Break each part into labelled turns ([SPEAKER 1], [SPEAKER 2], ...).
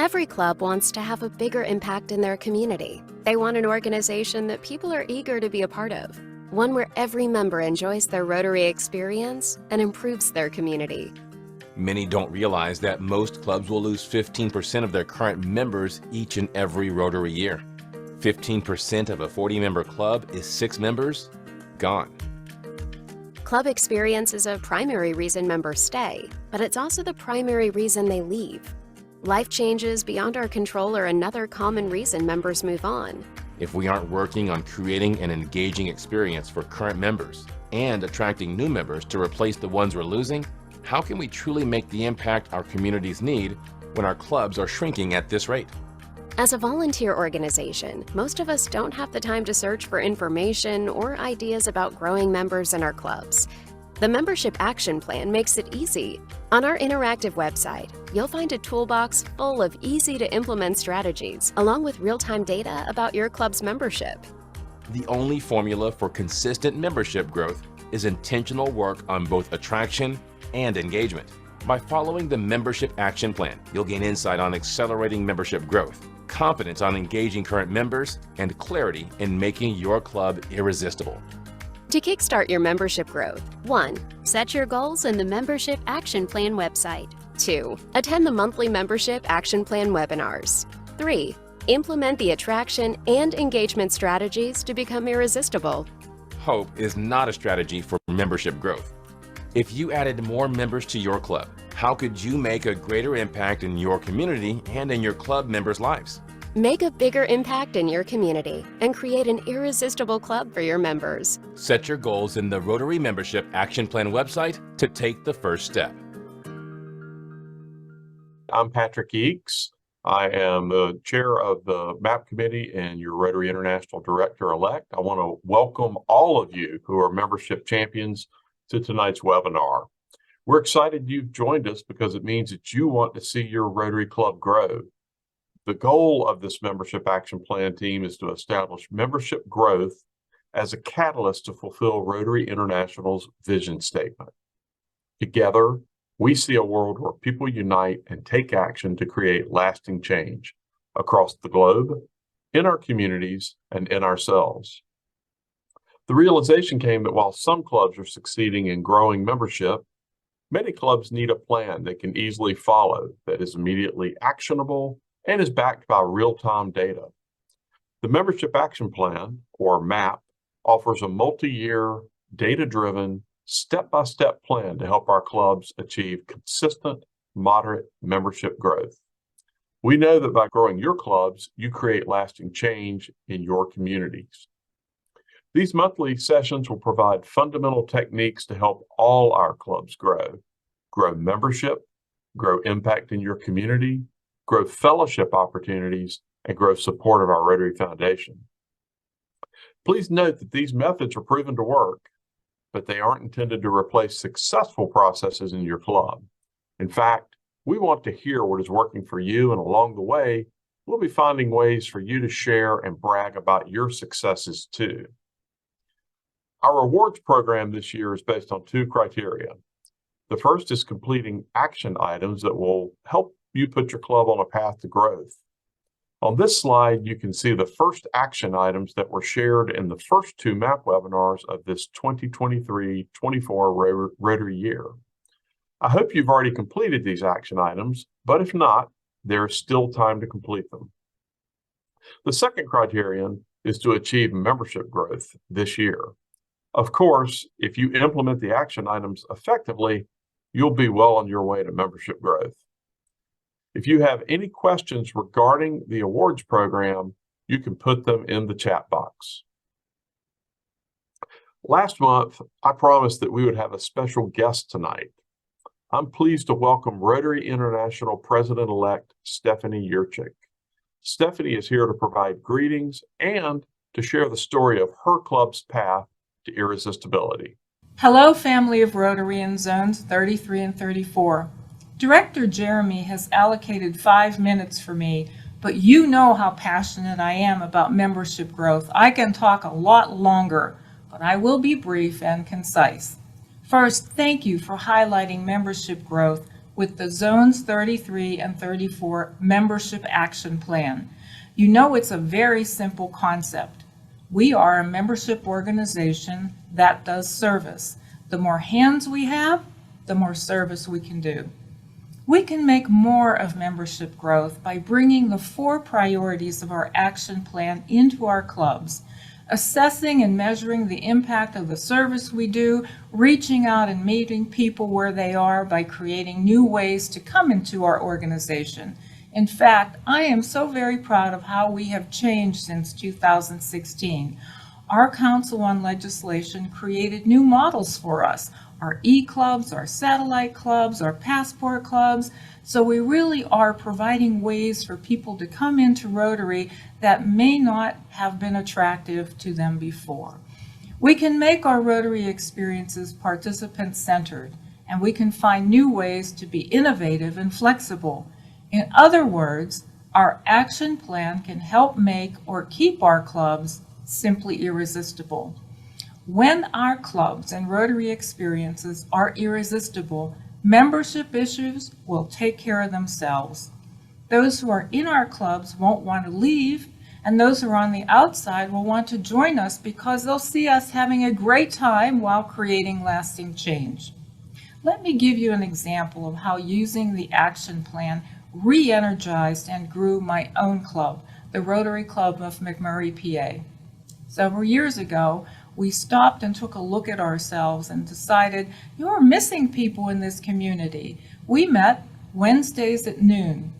[SPEAKER 1] Every club wants to have a bigger impact in their community. They want an organization that people are eager to be a part of, one where every member enjoys their Rotary experience and improves their community.
[SPEAKER 2] Many don't realize that most clubs will lose 15% of their current members each and every Rotary year. 15% of a 40-member club is 6 members gone.
[SPEAKER 1] Club experience is a primary reason members stay, but it's also the primary reason they leave. Life changes beyond our control are another common reason members move on.
[SPEAKER 2] If we aren't working on creating an engaging experience for current members and attracting new members to replace the ones we're losing, how can we truly make the impact our communities need when our clubs are shrinking at this rate?
[SPEAKER 1] As a volunteer organization, most of us don't have the time to search for information or ideas about growing members in our clubs. The Membership Action Plan makes it easy. On our interactive website, you'll find a toolbox full of easy-to-implement strategies, along with real-time data about your club's membership.
[SPEAKER 2] The only formula for consistent membership growth is intentional work on both attraction and engagement. By following the Membership Action Plan, you'll gain insight on accelerating membership growth, confidence on engaging current members, and clarity in making your club irresistible.
[SPEAKER 1] To kickstart your membership growth, 1. Set your goals in the Membership Action Plan website. 2. Attend the monthly Membership Action Plan webinars. 3. Implement the attraction and engagement strategies to become irresistible.
[SPEAKER 2] Hope is not a strategy for membership growth. If you added more members to your club, how could you make a greater impact in your community and in your club members' lives?
[SPEAKER 1] Make a bigger impact in your community and create an irresistible club for your members.
[SPEAKER 2] Set your goals in the Rotary Membership Action Plan website to take the first step.
[SPEAKER 3] I'm Patrick Eakes. I am the chair of the MAP committee and your Rotary International Director-elect. I want to welcome all of you who are membership champions to tonight's webinar. We're excited you've joined us because it means that you want to see your Rotary Club grow. The goal of this Membership Action Plan team is to establish membership growth as a catalyst to fulfill Rotary International's vision statement. Together, we see a world where people unite and take action to create lasting change across the globe, in our communities, and in ourselves. The realization came that while some clubs are succeeding in growing membership, many clubs need a plan they can easily follow that is immediately actionable and is backed by real-time data. The Membership Action Plan, or MAP, offers a multi-year, data-driven, step-by-step plan to help our clubs achieve consistent, moderate membership growth. We know that by growing your clubs, you create lasting change in your communities. These monthly sessions will provide fundamental techniques to help all our clubs grow membership, grow impact in your community, grow fellowship opportunities, and grow support of our Rotary Foundation. Please note that these methods are proven to work, but they aren't intended to replace successful processes in your club. In fact, we want to hear what is working for you, and along the way, we'll be finding ways for you to share and brag about your successes too. Our rewards program this year is based on 2 criteria. The first is completing action items that will help you put your club on a path to growth. On this slide, you can see the first action items that were shared in the first 2 MAP webinars of this 2023-24 Rotary year. I hope you've already completed these action items, but if not, there is still time to complete them. The second criterion is to achieve membership growth this year. Of course, if you implement the action items effectively, you'll be well on your way to membership growth. If you have any questions regarding the awards program, you can put them in the chat box. Last month, I promised that we would have a special guest tonight. I'm pleased to welcome Rotary International President-elect Stephanie Yurchik. Stephanie is here to provide greetings and to share the story of her club's path to irresistibility.
[SPEAKER 4] Hello, family of Rotary in Zones 33 and 34. Director Jeremy has allocated 5 minutes for me, but you know how passionate I am about membership growth. I can talk a lot longer, but I will be brief and concise. First, thank you for highlighting membership growth with the Zones 33 and 34 Membership Action Plan. You know it's a very simple concept. We are a membership organization that does service. The more hands we have, the more service we can do. We can make more of membership growth by bringing the 4 priorities of our action plan into our clubs, assessing and measuring the impact of the service we do, reaching out and meeting people where they are by creating new ways to come into our organization. In fact, I am so very proud of how we have changed since 2016. Our Council on Legislation created new models for us, our e-clubs, our satellite clubs, our passport clubs. So we really are providing ways for people to come into Rotary that may not have been attractive to them before. We can make our Rotary experiences participant-centered, and we can find new ways to be innovative and flexible. In other words, our action plan can help make or keep our clubs simply irresistible. When our clubs and Rotary experiences are irresistible, membership issues will take care of themselves. Those who are in our clubs won't want to leave, and those who are on the outside will want to join us because they'll see us having a great time while creating lasting change. Let me give you an example of how using the action plan re-energized and grew my own club, the Rotary Club of McMurray, PA. Several years ago, we stopped and took a look at ourselves and decided, you're missing people in this community. We met Wednesdays at noon,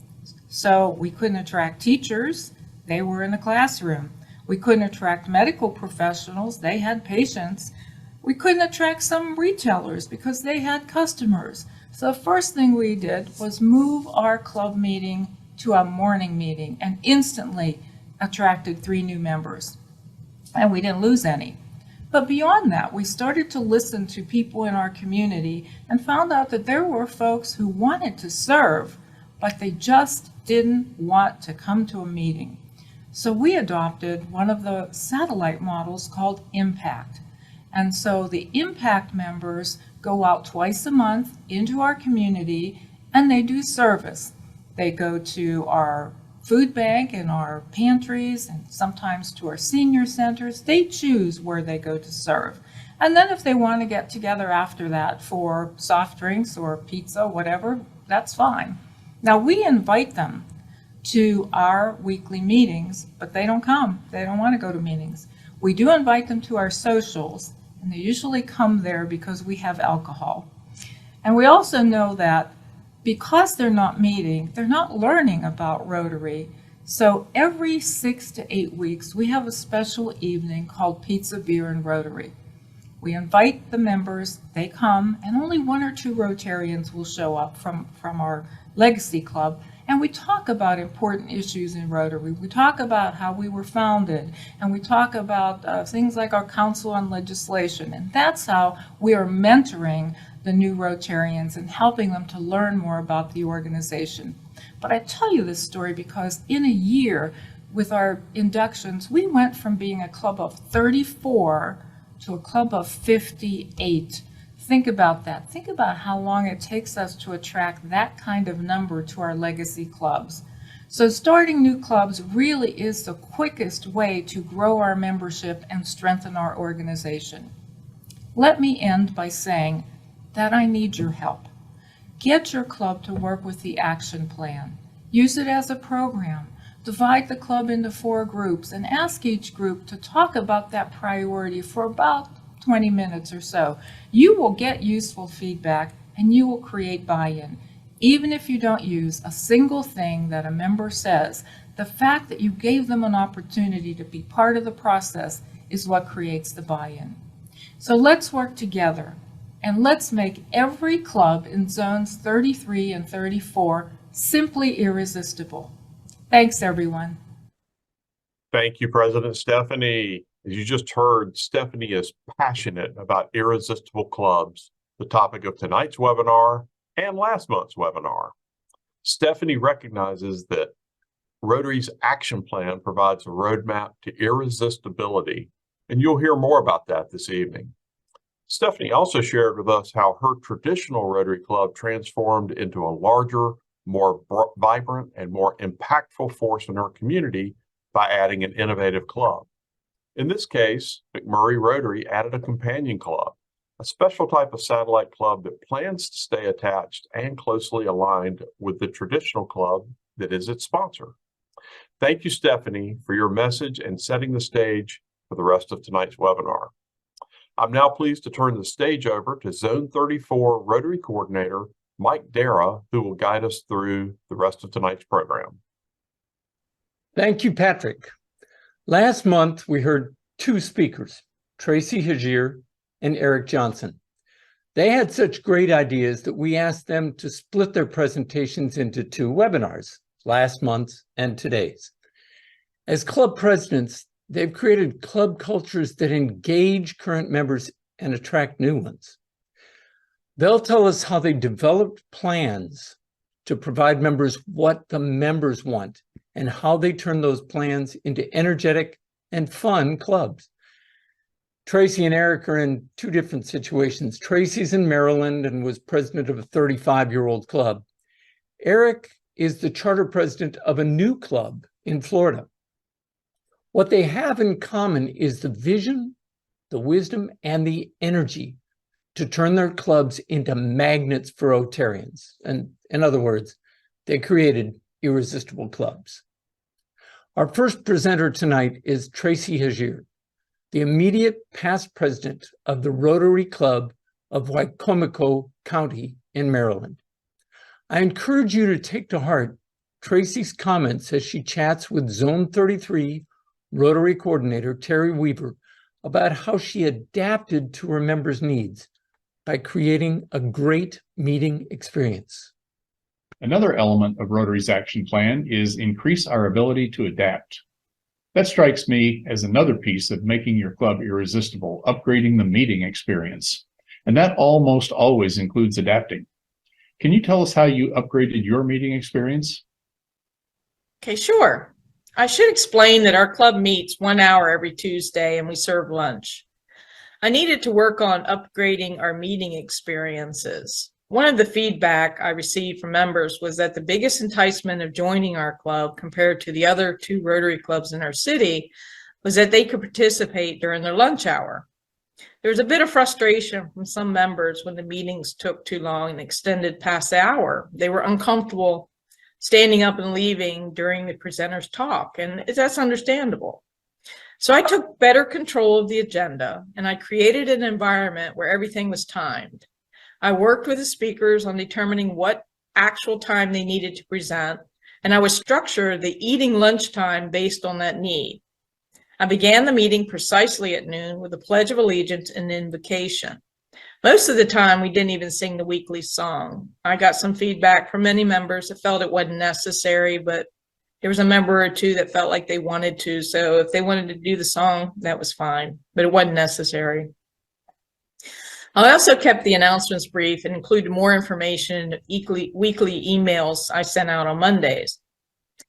[SPEAKER 4] so we couldn't attract teachers. They were in the classroom. We couldn't attract medical professionals. They had patients. We couldn't attract some retailers because they had customers. So the first thing we did was move our club meeting to a morning meeting and instantly attracted 3 new members. And we didn't lose any. But beyond that, we started to listen to people in our community and found out that there were folks who wanted to serve, but they just didn't want to come to a meeting. So we adopted one of the satellite models called Impact. And so the Impact members go out twice a month into our community and they do service. They go to our food bank and our pantries and sometimes to our senior centers. They choose where they go to serve. And then if they want to get together after that for soft drinks or pizza, whatever, that's fine. Now we invite them to our weekly meetings, but they don't come. They don't want to go to meetings. We do invite them to our socials, and they usually come there because we have alcohol. And we also know that because they're not meeting, they're not learning about Rotary. So every 6 to 8 weeks, we have a special evening called Pizza, Beer, and Rotary. We invite the members, they come, and only 1 or 2 Rotarians will show up from our Legacy Club, and we talk about important issues in Rotary. We talk about how we were founded, and we talk about things like our Council on Legislation, and that's how we are mentoring the new Rotarians and helping them to learn more about the organization. But I tell you this story because in a year with our inductions, we went from being a club of 34 to a club of 58. Think about that. Think about how long it takes us to attract that kind of number to our legacy clubs. So starting new clubs really is the quickest way to grow our membership and strengthen our organization. Let me end by saying that I need your help. Get your club to work with the action plan. Use it as a program. Divide the club into 4 groups and ask each group to talk about that priority for about 20 minutes or so. You will get useful feedback and you will create buy-in. Even if you don't use a single thing that a member says, the fact that you gave them an opportunity to be part of the process is what creates the buy-in. So let's work together. And let's make every club in zones 33 and 34 simply irresistible. Thanks, everyone.
[SPEAKER 3] Thank you, President Stephanie. As you just heard, Stephanie is passionate about irresistible clubs, the topic of tonight's webinar and last month's webinar. Stephanie recognizes that Rotary's action plan provides a roadmap to irresistibility, and you'll hear more about that this evening. Stephanie also shared with us how her traditional Rotary Club transformed into a larger, more vibrant, and more impactful force in her community by adding an innovative club. In this case, McMurray Rotary added a companion club, a special type of satellite club that plans to stay attached and closely aligned with the traditional club that is its sponsor. Thank you, Stephanie, for your message and setting the stage for the rest of tonight's webinar. I'm now pleased to turn the stage over to Zone 34 Rotary Coordinator, Mike Dara, who will guide us through the rest of tonight's program.
[SPEAKER 5] Thank you, Patrick. Last month, we heard two speakers, Tracy Hagier and Eric Johnson. They had such great ideas that we asked them to split their presentations into two webinars, last month's and today's. As club presidents, they've created club cultures that engage current members and attract new ones. They'll tell us how they developed plans to provide members what the members want and how they turn those plans into energetic and fun clubs. Tracy and Eric are in two different situations. Tracy's in Maryland and was president of a 35-year-old club. Eric is the charter president of a new club in Florida. What they have in common is the vision, the wisdom, and the energy to turn their clubs into magnets for Rotarians. And in other words, they created irresistible clubs. Our first presenter tonight is Tracy Hagier, the immediate past president of the Rotary Club of Wicomico County in Maryland. I encourage you to take to heart Tracy's comments as she chats with Zone 33 Rotary Coordinator Terry Weaver about how she adapted to her members' needs by creating a great meeting experience.
[SPEAKER 6] Another element of Rotary's action plan is increase our ability to adapt. That strikes me as another piece of making your club irresistible, upgrading the meeting experience. And that almost always includes adapting. Can you tell us how you upgraded your meeting experience?
[SPEAKER 4] Okay, sure. I should explain that our club meets 1 hour every Tuesday and we serve lunch. I needed to work on upgrading our meeting experiences. One of the feedback I received from members was that the biggest enticement of joining our club compared to the other two Rotary clubs in our city was that they could participate during their lunch hour. There was a bit of frustration from some members when the meetings took too long and extended past the hour. They were uncomfortable standing up and leaving during the presenter's talk, and that's understandable. So I took better control of the agenda and I created an environment where everything was timed. I worked with the speakers on determining what actual time they needed to present, and I would structure the eating lunchtime based on that need. I began the meeting precisely at noon with a Pledge of Allegiance and invocation. Most of the time, we didn't even sing the weekly song. I got some feedback from many members that felt it wasn't necessary, but there was a member or two that felt like they wanted to. So if they wanted to do the song, that was fine, but it wasn't necessary. I also kept the announcements brief and included more information in weekly emails I sent out on Mondays.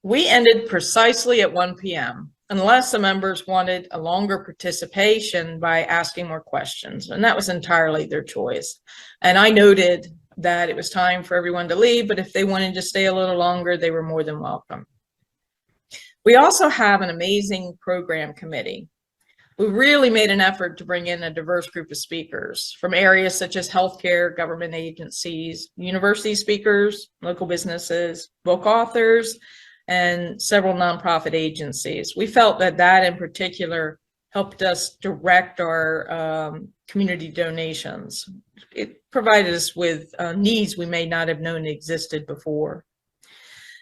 [SPEAKER 4] We ended precisely at 1 p.m. unless the members wanted a longer participation by asking more questions, and that was entirely their choice. And I noted that it was time for everyone to leave, but if they wanted to stay a little longer, they were more than welcome. We also have an amazing program committee. We really made an effort to bring in a diverse group of speakers from areas such as healthcare, government agencies, university speakers, local businesses, book authors, and several nonprofit agencies. We felt that that in particular helped us direct our community donations. It provided us with needs we may not have known existed before.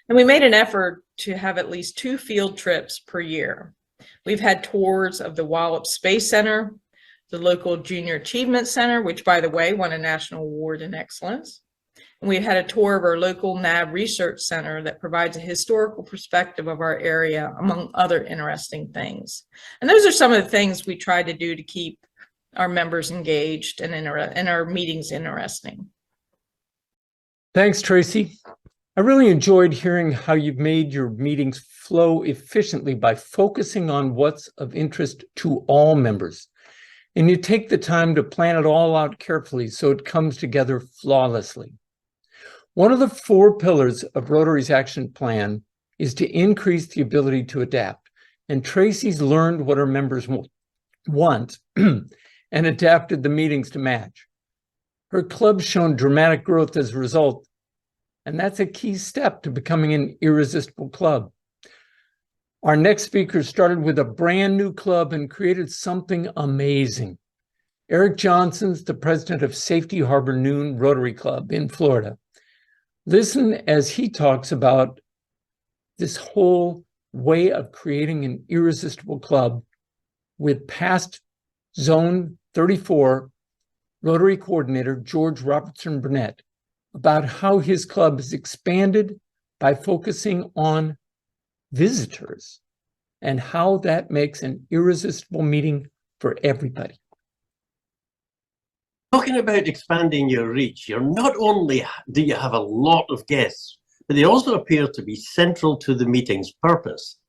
[SPEAKER 4] And we made an effort to have at least 2 field trips per year. We've had tours of the Wallops Space Center, the local Junior Achievement Center, which by the way, won a national award in excellence. And we've had a tour of our local NAB Research Center that provides a historical perspective of our area, among other interesting things. And those are some of the things we try to do to keep our members engaged and our meetings interesting.
[SPEAKER 5] Thanks, Tracy. I really enjoyed hearing how you've made your meetings flow efficiently by focusing on what's of interest to all members. and you take the time to plan it all out carefully so it comes together flawlessly. One of the 4 pillars of Rotary's action plan is to increase the ability to adapt, and Tracy's learned what her members want and adapted the meetings to match. Her club's shown dramatic growth as a result, and that's a key step to becoming an irresistible club. Our next speaker started with a brand new club and created something amazing. Eric Johnson's the president of Safety Harbor Noon Rotary Club in Florida. Listen as he talks about this whole way of creating an irresistible club with past Zone 34 Rotary Coordinator George Robertson Burnett about how his club has expanded by focusing on visitors and how that makes an irresistible meeting for everybody.
[SPEAKER 7] Talking about expanding your reach, you're not only do you have a lot of guests, but they also appear to be central to the meeting's purpose.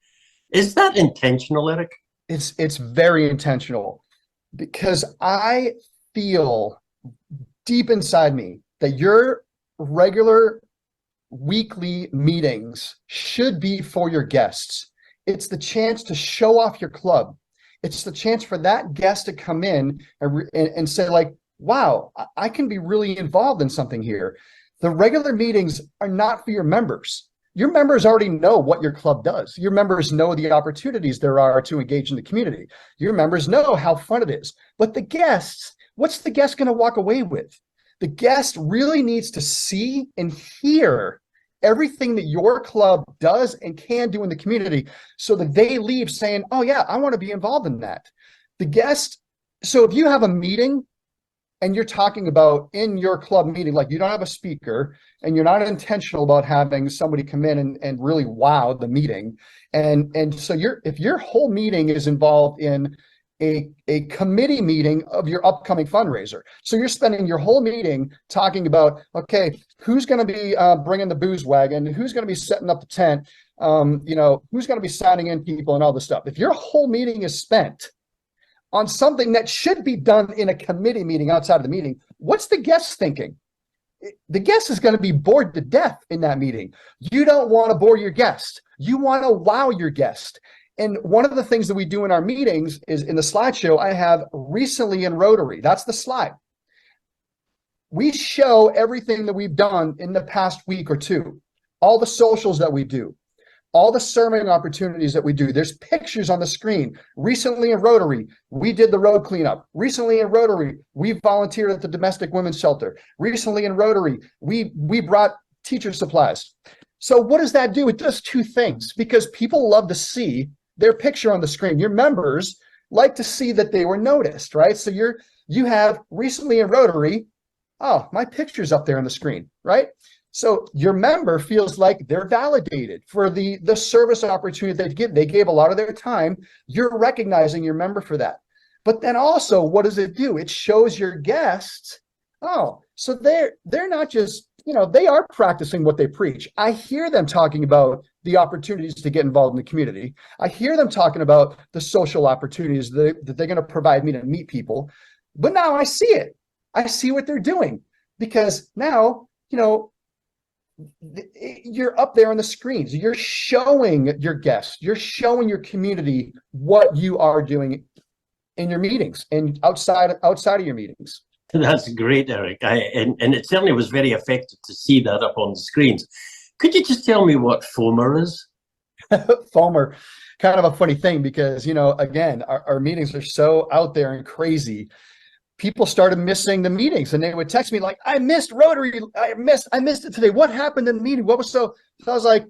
[SPEAKER 7] Is that intentional, Eric?
[SPEAKER 8] It's very intentional, because I feel deep inside me that your regular weekly meetings should be for your guests. It's the chance to show off your club. It's the chance for that guest to come in and say, like, wow, I can be really involved in something here. The regular meetings are not for your members. Your members already know what your club does. Your members know the opportunities there are to engage in the community. Your members know how fun it is. But the guests, what's the guest going to walk away with? The guest really needs to see and hear everything that your club does and can do in the community, so that they leave saying, oh yeah, I want to be involved in that. The guest, so if you have a meeting and you're talking about in your club meeting, like you don't have a speaker and you're not intentional about having somebody come in and really wow the meeting. And so if your whole meeting is involved in a committee meeting of your upcoming fundraiser. So you're spending your whole meeting talking about, okay, who's going to be bringing the booze wagon? Who's going to be setting up the tent? Who's going to be signing in people and all this stuff. If your whole meeting is spent on something that should be done in a committee meeting outside of the meeting, what's the guest thinking? The guest is going to be bored to death in that meeting. You don't want to bore your guest. You want to wow your guest. And one of the things that we do in our meetings is, in the slideshow, I have recently in Rotary. That's the slide. We show everything that we've done in the past week or two, all the socials that we do, all the sermon opportunities that we do. There's pictures on the screen. Recently in Rotary, we did the road cleanup. Recently in Rotary, we volunteered at the domestic women's shelter. Recently in Rotary, we brought teacher supplies. So what does that do? It does 2 things, because people love to see their picture on the screen. Your members like to see that they were noticed, right? So you have recently in Rotary, oh, my picture's up there on the screen, right? So your member feels like they're validated for the service opportunity they give. They gave a lot of their time. You're recognizing your member for that. But then also, what does it do? It shows your guests, oh, so they're not just, they are practicing what they preach. I hear them talking about the opportunities to get involved in the community. I hear them talking about the social opportunities that they're going to provide me to meet people. But now I see it. I see what they're doing, because now, you're up there on the screens. You're showing your guests, you're showing your community what you are doing in your meetings and outside of your meetings.
[SPEAKER 7] That's great, Eric. And it certainly was very effective to see that up on the screens. Could you just tell me what FOMR is?
[SPEAKER 8] FOMR, kind of a funny thing, because, again, our meetings are so out there and crazy. People started missing the meetings, and they would text me like, I missed Rotary. I missed it today. What happened in the meeting? What was so I was like,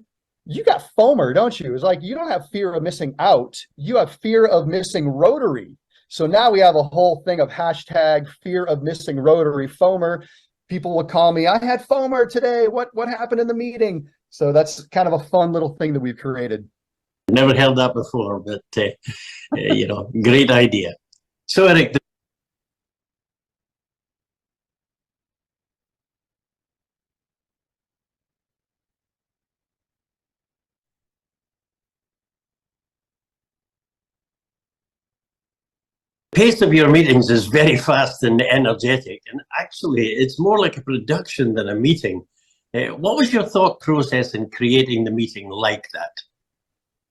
[SPEAKER 8] you got FOMR, don't you? It's like, you don't have fear of missing out. You have fear of missing Rotary. So now we have a whole thing of hashtag fear of missing Rotary, FOMR. People will call me, I had FOMR today. What happened in the meeting? So that's kind of a fun little thing that we've created.
[SPEAKER 7] Never heard that before, but, great idea. So, Eric, Pace of your meetings is very fast and energetic, and actually it's more like a production than a meeting. What was your thought process in creating the meeting like that?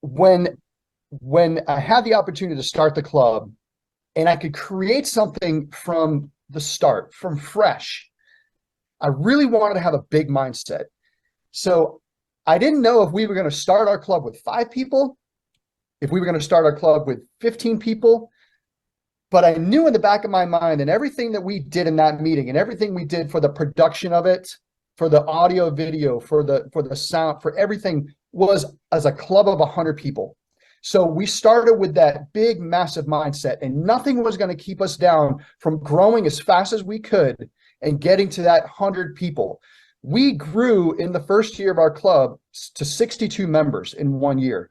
[SPEAKER 8] When I had the opportunity to start the club and I could create something from the start, from fresh, I really wanted to have a big mindset. So I didn't know if we were going to start our club with 5 people, if we were going to start our club with 15 people, but I knew in the back of my mind, and everything that we did in that meeting and everything we did for the production of it, for the audio, video, for the sound, for everything, was as a club of 100 people. So we started with that big, massive mindset, and nothing was going to keep us down from growing as fast as we could and getting to that 100 people. We grew in the first year of our club to 62 members in 1 year.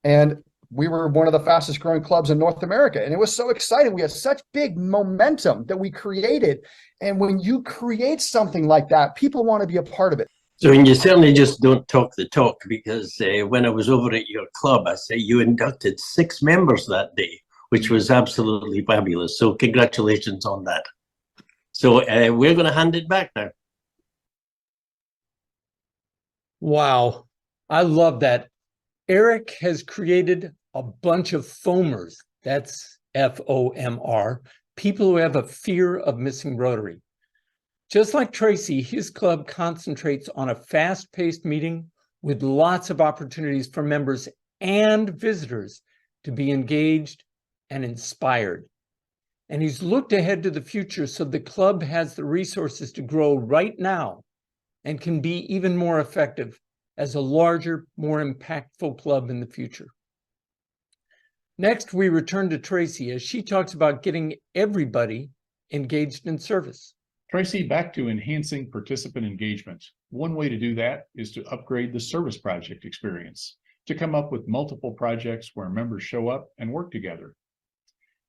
[SPEAKER 8] And we were one of the fastest growing clubs in North America. And it was so exciting. We had such big momentum that we created. And when you create something like that, people want to be a part of it.
[SPEAKER 7] So, and you certainly just don't talk the talk, because when I was over at your club, I say you inducted 6 members that day, which was absolutely fabulous. So congratulations on that. So we're going to hand it back now.
[SPEAKER 5] Wow, I love that. Eric has created a bunch of foamers. That's FOMR, people who have a fear of missing Rotary. Just like Tracy, his club concentrates on a fast-paced meeting with lots of opportunities for members and visitors to be engaged and inspired. And he's looked ahead to the future so the club has the resources to grow right now and can be even more effective as a larger, more impactful club in the future. Next, we return to Tracy as she talks about getting everybody engaged in service.
[SPEAKER 6] Tracy, back to enhancing participant engagement. One way to do that is to upgrade the service project experience, to come up with multiple projects where members show up and work together.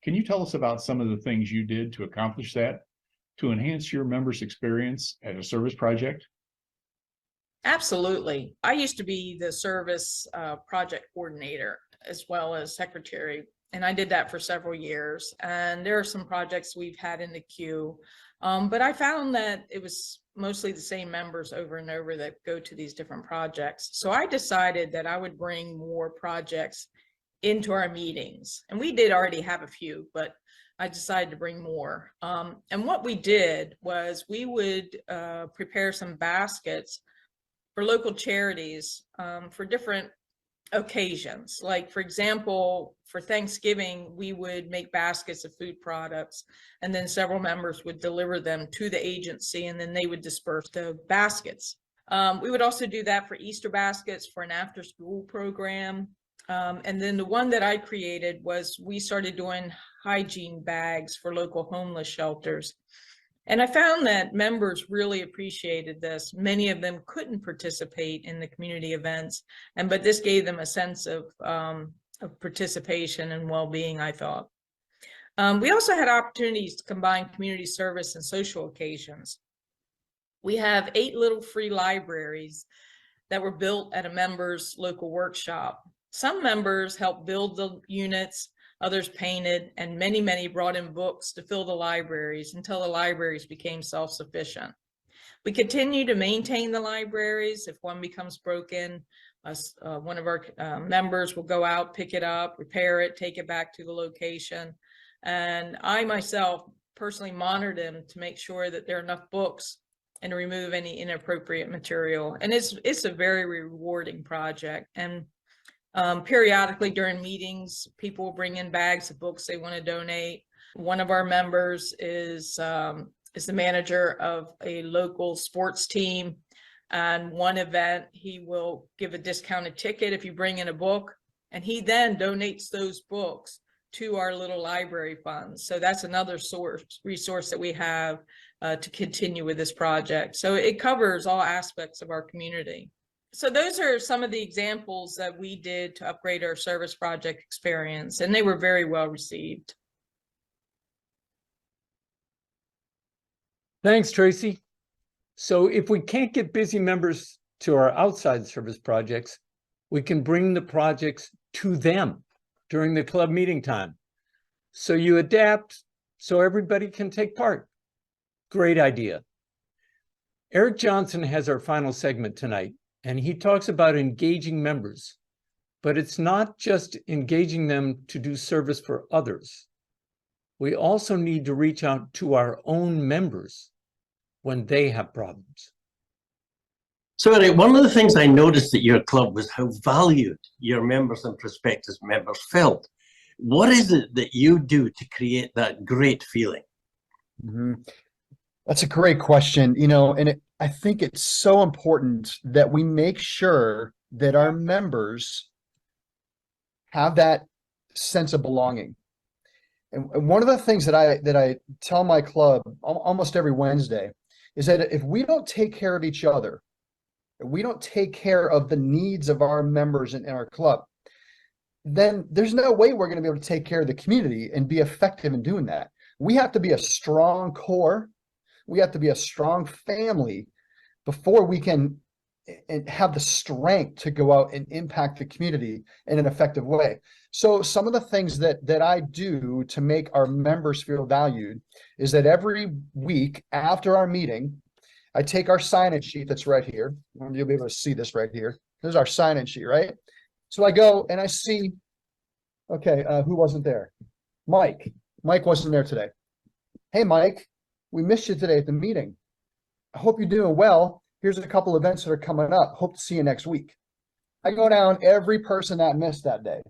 [SPEAKER 6] Can you tell us about some of the things you did to accomplish that, to enhance your members' experience at a service project?
[SPEAKER 9] Absolutely. I used to be the service project coordinator as well as secretary, and I did that for several years. And there are some projects we've had in the queue, but I found that it was mostly the same members over and over that go to these different projects. So I decided that I would bring more projects into our meetings. And we did already have a few, but I decided to bring more. And what we did was we would prepare some baskets for local charities for different occasions. Like, for example, for Thanksgiving, we would make baskets of food products, and then several members would deliver them to the agency, and then they would disperse the baskets. We would also do that for Easter baskets for an after-school program. And then the one that I created was we started doing hygiene bags for local homeless shelters. And I found that members really appreciated this. Many of them couldn't participate in the community events, but this gave them a sense of participation and well-being, I thought. We also had opportunities to combine community service and social occasions. We have 8 little free libraries that were built at a member's local workshop. Some members helped build the units, others painted, and many brought in books to fill the libraries until the libraries became self-sufficient. We continue to maintain the libraries. If one becomes broken, one of our members will go out, pick it up, repair it, take it back to the location. And I myself personally monitor them to make sure that there are enough books and to remove any inappropriate material. And it's a very rewarding project. And periodically during meetings, people will bring in bags of books they want to donate. One of our members is the manager of a local sports team. And one event, he will give a discounted ticket if you bring in a book, and he then donates those books to our little library funds. So that's another resource that we have to continue with this project. So it covers all aspects of our community. So those are some of the examples that we did to upgrade our service project experience, and they were very well received.
[SPEAKER 5] Thanks, Tracy. So if we can't get busy members to our outside service projects, we can bring the projects to them during the club meeting time. So you adapt so everybody can take part. Great idea. Eric Johnson has our final segment tonight, and he talks about engaging members. But it's not just engaging them to do service for others. We also need to reach out to our own members when they have problems.
[SPEAKER 7] So, Eric, one of the things I noticed at your club was how valued your members and prospective members felt. What is it that you do to create that great feeling?
[SPEAKER 8] That's a great question, and I think it's so important that we make sure that our members have that sense of belonging. And one of the things that I tell my club almost every Wednesday is that if we don't take care of each other, if we don't take care of the needs of our members in our club, then there's no way we're going to be able to take care of the community and be effective in doing that. We have to be a strong core. We have to be a strong family before we can and have the strength to go out and impact the community in an effective way. So some of the things that I do to make our members feel valued is that every week after our meeting, I take our sign-in sheet that's right here. You'll be able to see this right here. This is our sign-in sheet, right? So I go and I see, okay, who wasn't there? Mike. Mike wasn't there today. Hey, Mike, we missed you today at the meeting. I hope you're doing well. Here's a couple events that are coming up. Hope to see you next week. I go down every person that missed that day.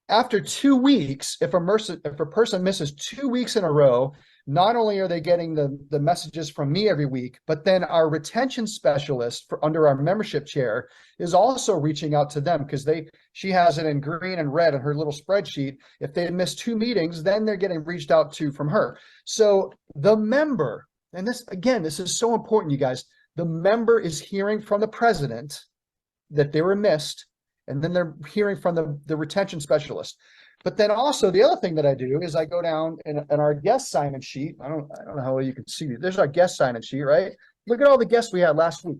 [SPEAKER 8] After 2 weeks, if a person misses 2 weeks in a row, not only are they getting the messages from me every week, but then our retention specialist under our membership chair is also reaching out to them because she has it in green and red in her little spreadsheet. If they miss 2 meetings, then they're getting reached out to from her. So the member, and this is so important, you guys, the member is hearing from the president that they were missed, and then they're hearing from the retention specialist. But then also the other thing that I do is I go down and our guest sign-in sheet. I don't know how well you can see it. There's our guest sign-in sheet, right? Look at all the guests we had last week.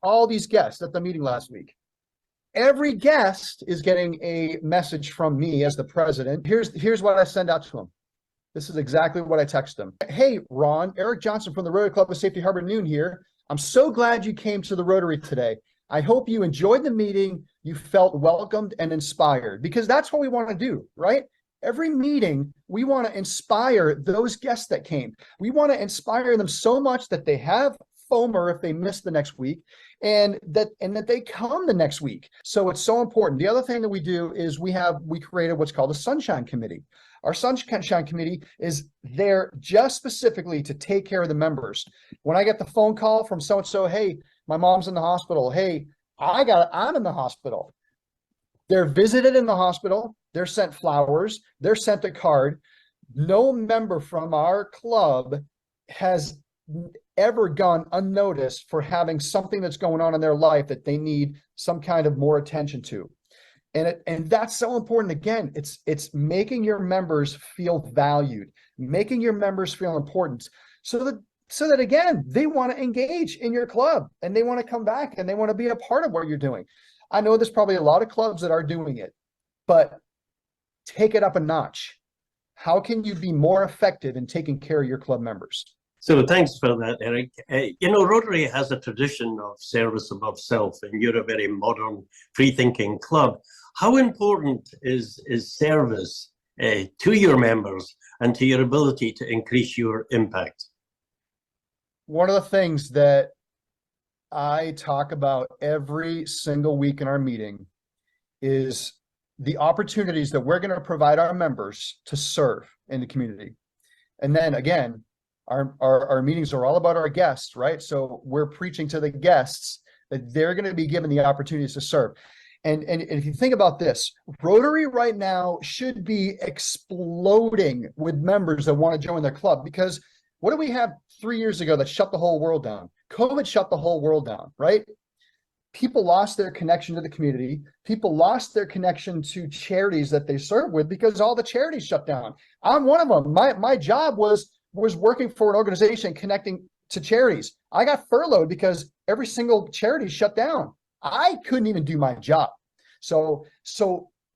[SPEAKER 8] All these guests at the meeting last week. Every guest is getting a message from me as the president. Here's what I send out to them. This is exactly what I text them. Hey, Ron, Eric Johnson from the Rotary Club of Safety Harbor Noon here. I'm so glad you came to the Rotary today. I hope you enjoyed the meeting. You felt welcomed and inspired, because that's what we want to do, right? Every meeting, we want to inspire those guests that came. We want to inspire them so much that they have FOMO if they miss the next week, and that they come the next week. So it's so important. The other thing that we do is we created what's called a Sunshine Committee. Our Sunshine Committee is there just specifically to take care of the members. When I get the phone call from so-and-so, hey, my mom's in the hospital. Hey, I'm in the hospital. They're visited in the hospital. They're sent flowers. They're sent a card. No member from our club has ever gone unnoticed for having something that's going on in their life that they need some kind of more attention to. And that's so important. Again, it's making your members feel valued, making your members feel important, so that again, they want to engage in your club and they want to come back and they want to be a part of what you're doing. I know there's probably a lot of clubs that are doing it, but take it up a notch. How can you be more effective in taking care of your club members?
[SPEAKER 7] So thanks for that, Eric. Rotary has a tradition of service above self, and you're a very modern, free-thinking club. How important is service to your members and to your ability to increase your impact?
[SPEAKER 8] One of the things that I talk about every single week in our meeting is the opportunities that we're going to provide our members to serve in the community. And then again, our meetings are all about our guests, right? So we're preaching to the guests that they're going to be given the opportunities to serve. And if you think about this, Rotary right now should be exploding with members that want to join their club, because what did we have 3 years ago that shut the whole world down? COVID shut the whole world down, right? People lost their connection to the community. People lost their connection to charities that they serve with because all the charities shut down. I'm one of them. My job was working for an organization connecting to charities. I got furloughed because every single charity shut down. I couldn't even do my job. So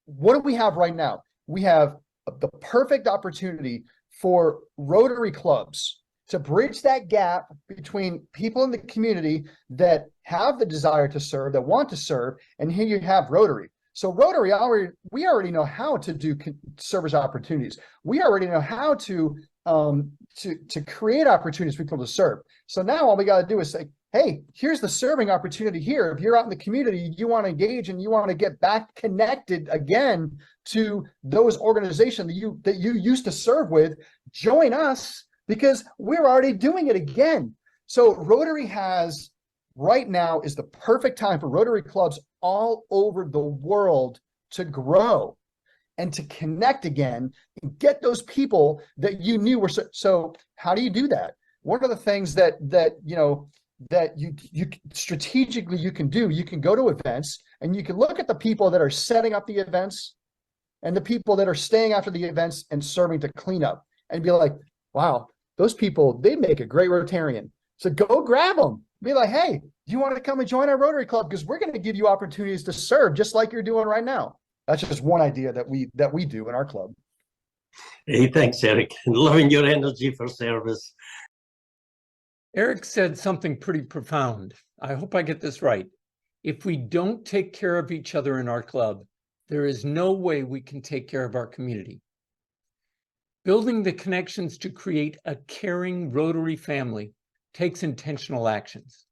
[SPEAKER 8] what do we have right now? We have the perfect opportunity for Rotary clubs to bridge that gap between people in the community that have the desire to serve, that want to serve, and here you have Rotary. So Rotary we already know how to do service opportunities. We already know how to create opportunities for people to serve. So now all we got to do is say, hey, here's the serving opportunity here. If you're out in the community, you want to engage and you want to get back connected again to those organizations that you used to serve with, join us because we're already doing it again. So Rotary right now is the perfect time for Rotary clubs all over the world to grow and to connect again and get those people that you knew were so how do you do that? One of the things that you strategically you can do, you can go to events and you can look at the people that are setting up the events and the people that are staying after the events and serving to clean up and be like, wow, those people, they make a great Rotarian. So go grab them. Be like, hey, do you want to come and join our Rotary Club? Because we're going to give you opportunities to serve just like you're doing right now. That's just one idea that we do in our club.
[SPEAKER 7] Hey, thanks, Eric. Loving your energy for service.
[SPEAKER 5] Eric said something pretty profound. I hope I get this right. If we don't take care of each other in our club, there is no way we can take care of our community. Building the connections to create a caring Rotary family takes intentional actions.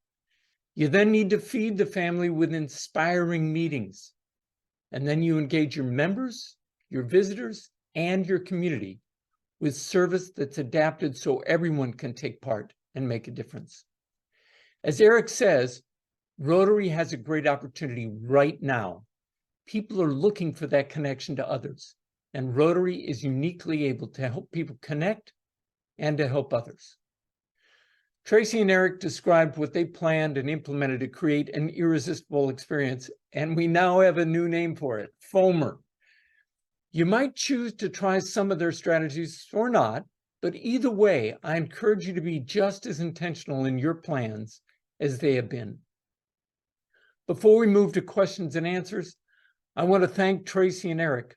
[SPEAKER 5] You then need to feed the family with inspiring meetings. And then you engage your members, your visitors, and your community with service that's adapted so everyone can take part and make a difference. As Eric says, Rotary has a great opportunity right now. People are looking for that connection to others, and Rotary is uniquely able to help people connect and to help others. Tracy and Eric described what they planned and implemented to create an irresistible experience, and we now have a new name for it, FOAMer. You might choose to try some of their strategies or not, but either way, I encourage you to be just as intentional in your plans as they have been. Before we move to questions and answers, I want to thank Tracy and Eric.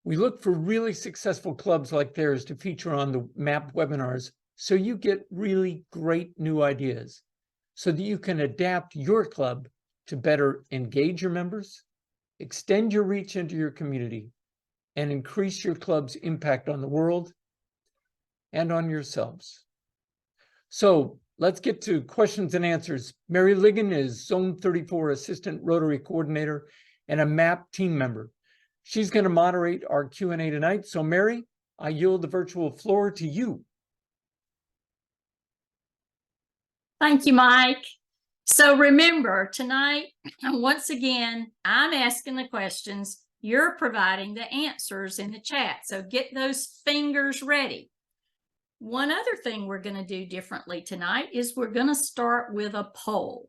[SPEAKER 5] We look for really successful clubs like theirs to feature on the MAP webinars so you get really great new ideas so that you can adapt your club to better engage your members, extend your reach into your community, and increase your club's impact on the world and on yourselves. So let's get to questions and answers. Mary Ligon is Zone 34 Assistant Rotary Coordinator and a MAP team member. She's going to moderate our Q&A tonight. So Mary, I yield the virtual floor to you.
[SPEAKER 10] Thank you, Mike. So remember, tonight, once again, I'm asking the questions. You're providing the answers in the chat. So get those fingers ready. One other thing we're going to do differently tonight is we're going to start with a poll.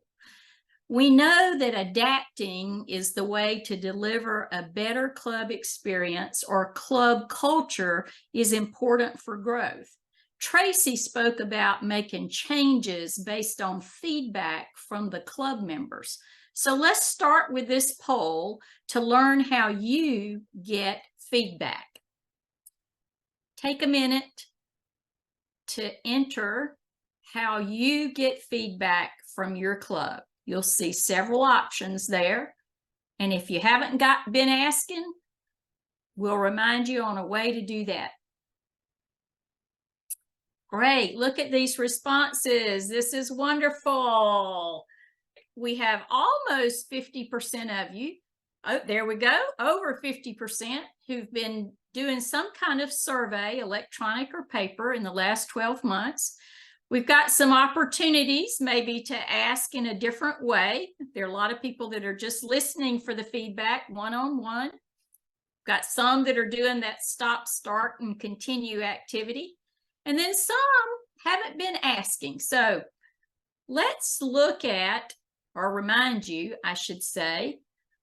[SPEAKER 10] We know that adapting is the way to deliver a better club experience, or club culture is important for growth. Tracy spoke about making changes based on feedback from the club members. So let's start with this poll to learn how you get feedback. Take a minute to enter how you get feedback from your club. You'll see several options there. And if you haven't been asking, we'll remind you on a way to do that. Great, look at these responses. This is wonderful. We have almost 50% of you. Oh, there we go, over 50% who've been doing some kind of survey, electronic or paper, in the last 12 months. We've got some opportunities maybe to ask in a different way. There are a lot of people that are just listening for the feedback one-on-one. Got some that are doing that stop, start, and continue activity. And then some haven't been asking. So let's look at, or remind you, I should say,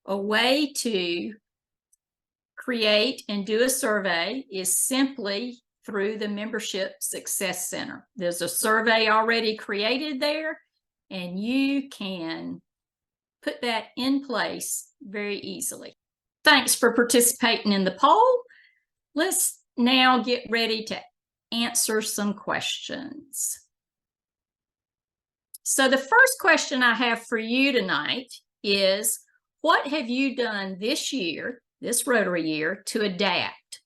[SPEAKER 10] a way to create and do a survey is simply through the Membership Success Center. There's a survey already created there, and you can put that in place very easily. Thanks for participating in the poll. Let's now get ready to answer some questions. So the first question I have for you tonight is, what have you done this year, this Rotary year, to adapt?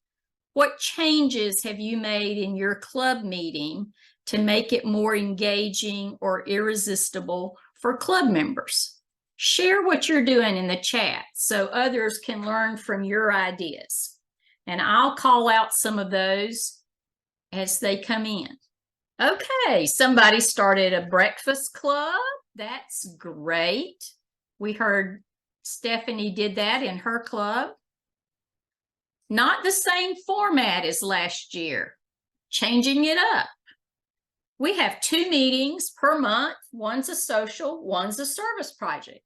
[SPEAKER 10] What changes have you made in your club meeting to make it more engaging or irresistible for club members? Share what you're doing in the chat so others can learn from your ideas. And I'll call out some of those as they come in. Okay, somebody started a breakfast club. That's great. We heard Stephanie did that in her club. Not the same format as last year, changing it up. We have 2 meetings per month. One's a social, one's a service project.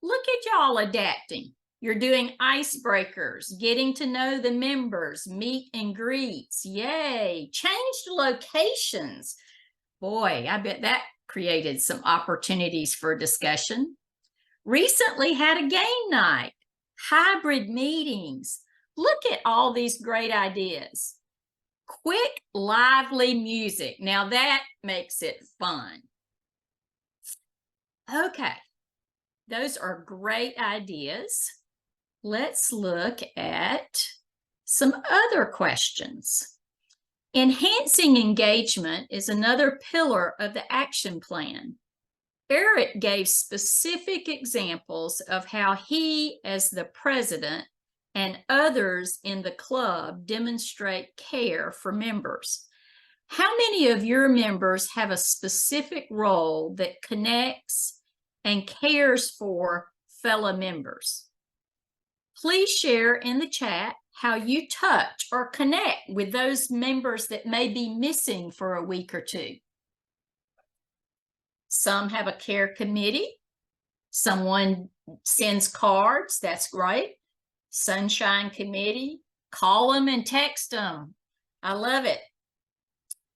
[SPEAKER 10] Look at y'all adapting. You're doing icebreakers, getting to know the members, meet and greets. Yay. Changed locations. Boy, I bet that created some opportunities for discussion. Recently had a game night, hybrid meetings. Look at all these great ideas. Quick, lively music. Now that makes it fun. Okay, those are great ideas. Let's look at some other questions. Enhancing engagement is another pillar of the action plan. Eric gave specific examples of how he, as the president, and others in the club demonstrate care for members. How many of your members have a specific role that connects and cares for fellow members? Please share in the chat how you touch or connect with those members that may be missing for a week or 2. Some have a care committee. Someone sends cards. That's great. Sunshine committee. Call them and text them. I love it.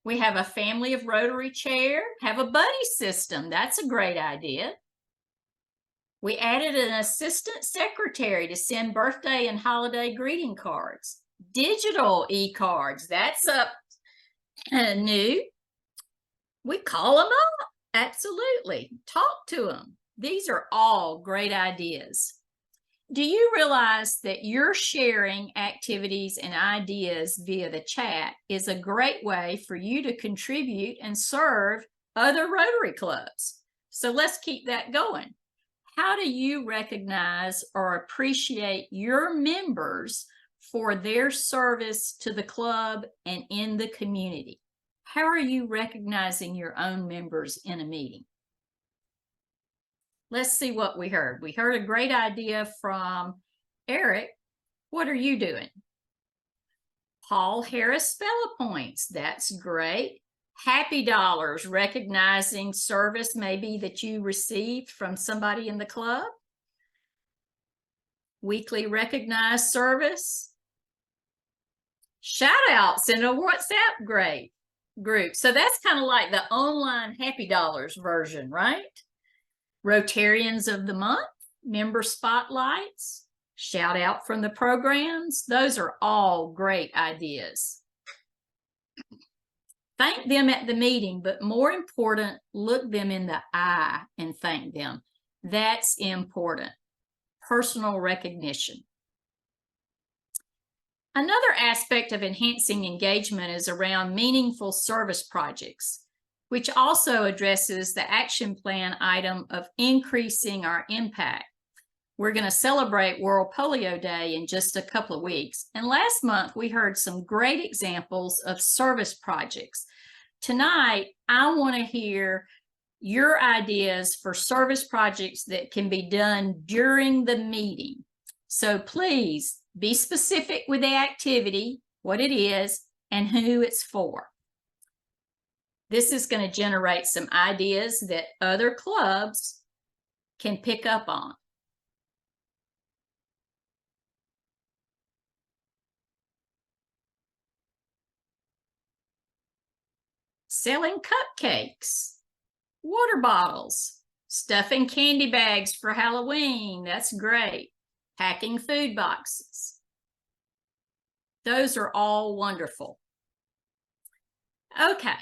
[SPEAKER 10] We have a family of Rotary chair. Have a buddy system. That's a great idea. We added an assistant secretary to send birthday and holiday greeting cards. Digital e-cards, that's up new. We call them up, absolutely. Talk to them. These are all great ideas. Do you realize that your sharing activities and ideas via the chat is a great way for you to contribute and serve other Rotary clubs? So let's keep that going. How do you recognize or appreciate your members for their service to the club and in the community? How are you recognizing your own members in a meeting? Let's see what we heard. We heard a great idea from Eric. What are you doing? Paul Harris Fella Points. That's great. Happy Dollars, recognizing service maybe that you received from somebody in the club. Weekly recognized service. Shout outs in a WhatsApp group. So that's kind of like the online Happy Dollars version, right? Rotarians of the month, member spotlights, shout out from the programs. Those are all great ideas. Thank them at the meeting, but more important, look them in the eye and thank them. That's important. Personal recognition. Another aspect of enhancing engagement is around meaningful service projects, which also addresses the action plan item of increasing our impact. We're going to celebrate World Polio Day in just a couple of weeks. And last month, we heard some great examples of service projects. Tonight, I want to hear your ideas for service projects that can be done during the meeting. So please be specific with the activity, what it is, and who it's for. This is going to generate some ideas that other clubs can pick up on. Selling cupcakes, water bottles, stuffing candy bags for Halloween. That's great. Packing food boxes. Those are all wonderful. Okay.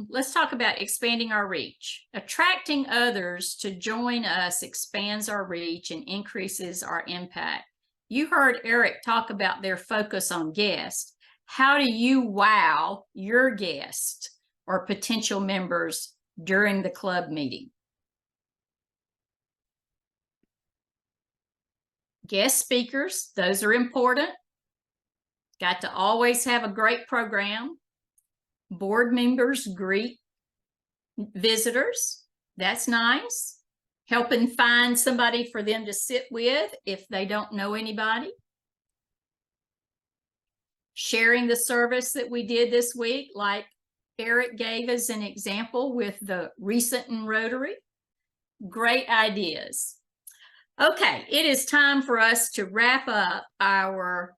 [SPEAKER 10] Let's talk about expanding our reach. Attracting others to join us expands our reach and increases our impact. You heard Eric talk about their focus on guests. How do you wow your guests or potential members during the club meeting? Guest speakers, those are important. Got to always have a great program. Board members greet visitors. That's nice. Helping find somebody for them to sit with if they don't know anybody. Sharing the service that we did this week, like Eric gave as an example with the recent in Rotary. Great ideas. Okay, it is time for us to wrap up our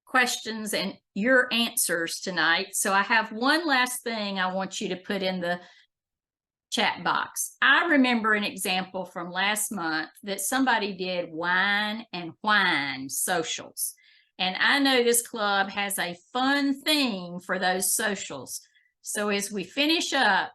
[SPEAKER 10] questions and your answers tonight. So I have one last thing I want you to put in the chat box. I remember an example from last month that somebody did wine and whine socials. And I know this club has a fun theme for those socials. So as we finish up,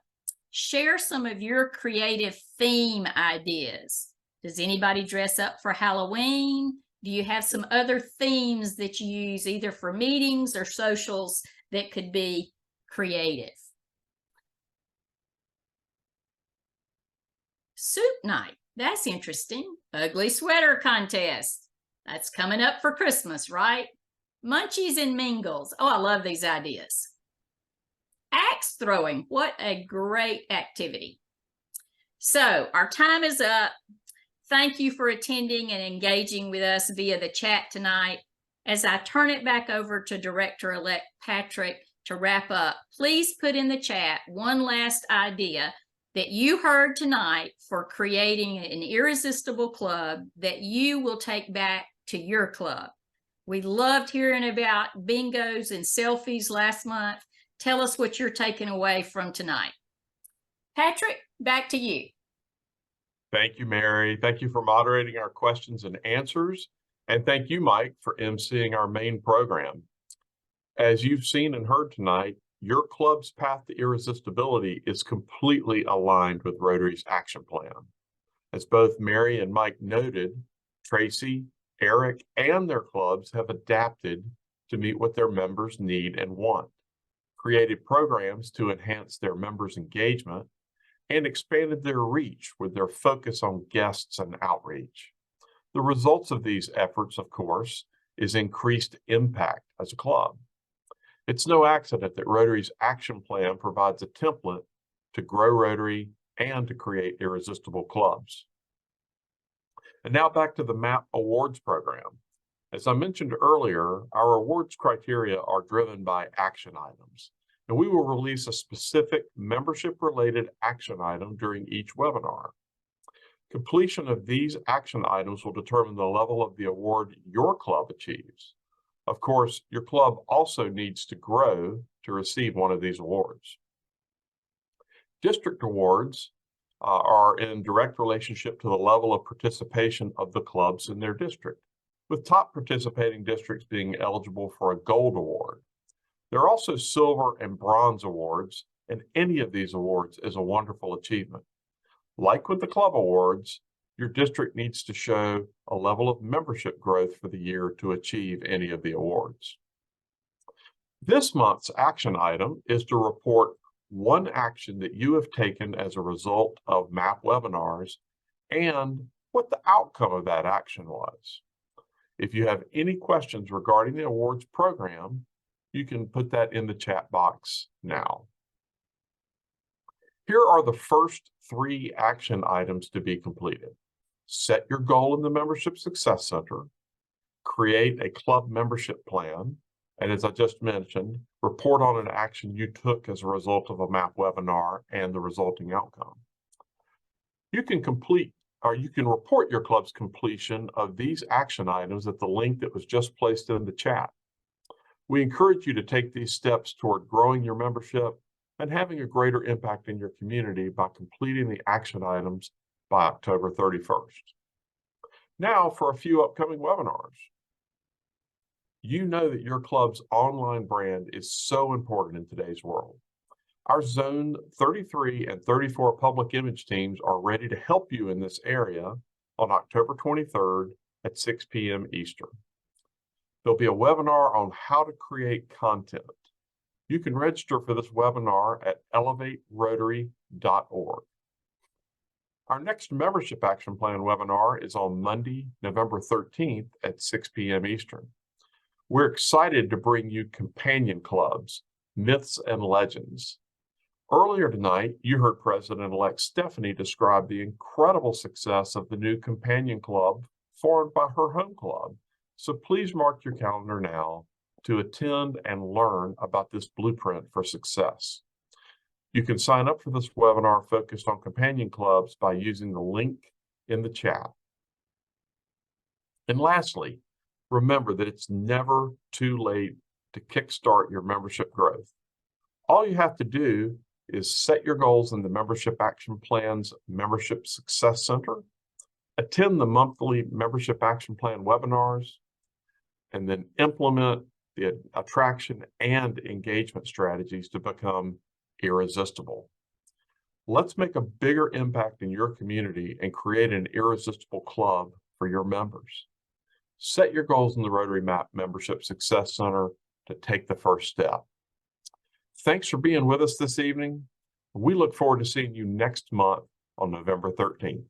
[SPEAKER 10] share some of your creative theme ideas. Does anybody dress up for Halloween? Do you have some other themes that you use either for meetings or socials that could be creative? Soup night. That's interesting. Ugly sweater contest. That's coming up for Christmas, right? Munchies and mingles. Oh, I love these ideas. Axe throwing. What a great activity. So our time is up. Thank you for attending and engaging with us via the chat tonight. As I turn it back over to Director-elect Patrick to wrap up, please put in the chat one last idea that you heard tonight for creating an irresistible club that you will take back to your club. We loved hearing about bingos and selfies last month. Tell us what you're taking away from tonight. Patrick, back to you.
[SPEAKER 3] Thank you, Mary. Thank you for moderating our questions and answers. And thank you, Mike, for emceeing our main program. As you've seen and heard tonight, your club's path to irresistibility is completely aligned with Rotary's action plan. As both Mary and Mike noted, Tracy, Eric, and their clubs have adapted to meet what their members need and want, created programs to enhance their members' engagement, and expanded their reach with their focus on guests and outreach. The results of these efforts, of course, is increased impact as a club. It's no accident that Rotary's action plan provides a template to grow Rotary and to create irresistible clubs. And now back to the MAP Awards program. As I mentioned earlier, our awards criteria are driven by action items, and we will release a specific membership-related action item during each webinar. Completion of these action items will determine the level of the award your club achieves. Of course, your club also needs to grow to receive one of these awards. District awards are in direct relationship to the level of participation of the clubs in their district, with top participating districts being eligible for a gold award. There are also silver and bronze awards, and any of these awards is a wonderful achievement. Like with the club awards, your district needs to show a level of membership growth for the year to achieve any of the awards. This month's action item is to report one action that you have taken as a result of MAP webinars and what the outcome of that action was. If you have any questions regarding the awards program, you can put that in the chat box now. Here are the first 3 action items to be completed. Set your goal in the Membership Success Center, create a club membership plan, and as I just mentioned, report on an action you took as a result of a MAP webinar and the resulting outcome. You can report your club's completion of these action items at the link that was just placed in the chat. We encourage you to take these steps toward growing your membership and having a greater impact in your community by completing the action items by October 31st. Now for a few upcoming webinars. You know that your club's online brand is so important in today's world. Our Zone 33 and 34 public image teams are ready to help you in this area on October 23rd at 6 p.m. Eastern. There'll be a webinar on how to create content. You can register for this webinar at elevaterotary.org. Our next Membership Action Plan webinar is on Monday, November 13th at 6 p.m. Eastern. We're excited to bring you companion clubs, myths and legends. Earlier tonight, you heard President-elect Stephanie describe the incredible success of the new companion club formed by her home club. So please mark your calendar now to attend and learn about this blueprint for success. You can sign up for this webinar focused on companion clubs by using the link in the chat. And lastly, remember that it's never too late to kickstart your membership growth. All you have to do is set your goals in the Membership Action Plan's Membership Success Center, attend the monthly Membership Action Plan webinars, and then implement the attraction and engagement strategies to become irresistible. Let's make a bigger impact in your community and create an irresistible club for your members. Set your goals in the Rotary Membership Success Center to take the first step. Thanks for being with us this evening. We look forward to seeing you next month on November 13th.